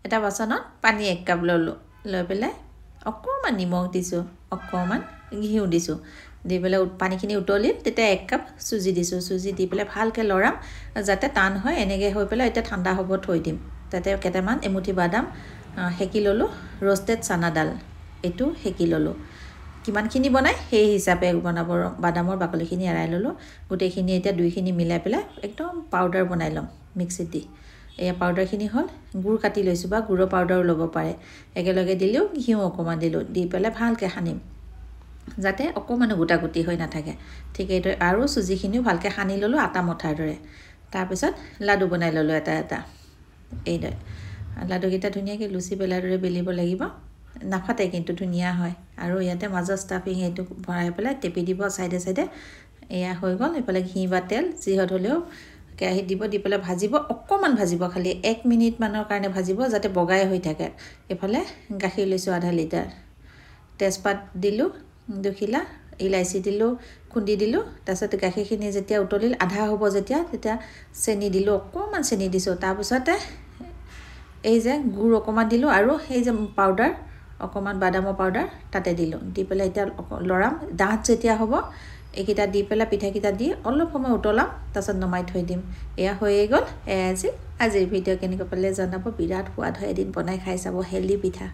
এটা বাচনত পানী 1 কাপ ললোঁ লৈ পেলাই অকণমান নিমখ দিছোঁ অকণমান ঘিউ দিছোঁ দি পেলাই পানীখিনি উতলিল তেতিয়া 1 কাপ চুজি দিছোঁ চুজি দি পেলাই ভালকৈ লৰাম যাতে টান হয় এনেকৈ হৈ পেলাই এতিয়া ঠাণ্ডা হ'ব থৈ দিম তাতে কেইটামান এমুঠি বাদাম হেকি ললোঁ ৰোষ্টেড চানা দাল এইটো হেকি ললোঁ কিমানখিনি বনাই সেই হিচাপে বনাব বাদামৰ বাকলিখিনি এৰাই ললোঁ গোটেইখিনি এতিয়া দুইখিনি মিলাই পেলাই একদম পাউডাৰ বনাই ল'ম মিক্সিত দি এয়া পাউডাৰখিনি হ'ল গুড় কাটি লৈছোঁ বা গুড়ৰ পাউডাৰো ল'ব পাৰে একেলগে দিলেও ঘিউ অকণমান দিলোঁ দি পেলাই ভালকৈ সানিম যাতে অকণমান গোটাগুটি হৈ নাথাকে ঠিক এইদৰে আৰু চুজিখিনিও ভালকৈ সানি ললোঁ আটা মঠাৰ দৰে তাৰপিছত লাডু বনাই ললোঁ এটা এটা এইদৰে লাডুকেইটা ধুনীয়াকৈ লুচি বেলাৰ দৰে বেলিব লাগিব নাফাটে কিন্তু ধুনীয়া হয় আৰু ইয়াতে মাজৰ ষ্টাফিং এইটো ভৰাই পেলাই টেপি দিব সাইডে সাইডে এয়া হৈ গ'ল এফালে ঘি বা তেল যিহত হ'লেও কেৰাহীত দিব দি পেলাই ভাজিব অকণমান ভাজিব খালি 1 মিনিট মানৰ কাৰণে ভাজিব যাতে বগাই হৈ থাকে এফালে গাখীৰ লৈছোঁ আধা লিটাৰ তেজপাত দিলোঁ দুখিলা ইলাইচি দিলোঁ খুন্দি দিলোঁ তাৰপিছত গাখীৰখিনি যেতিয়া উতলিল আধা হ'ব যেতিয়া তেতিয়া চেনি দিলোঁ অকণমান চেনি দিছোঁ তাৰপিছতে এই যে গুড় অকণমান দিলোঁ আৰু এই যে পাউডাৰ অকণমান বাদামৰ পাউডাৰ তাতে দিলোঁ দি পেলাই এতিয়া লৰাম ডাঠ যেতিয়া হ'ব এইকেইটা দি পেলাই পিঠাকেইটা দি অলপ সময় উতলাম তাৰপিছত নমাই থৈ দিম এয়া হৈয়ে গ'ল আজিৰ ভিডিঅ' কেনেকৈ পালে জনাব বিৰাট সোৱাদ হয় এদিন বনাই খাই চাব হেল্ডি পিঠা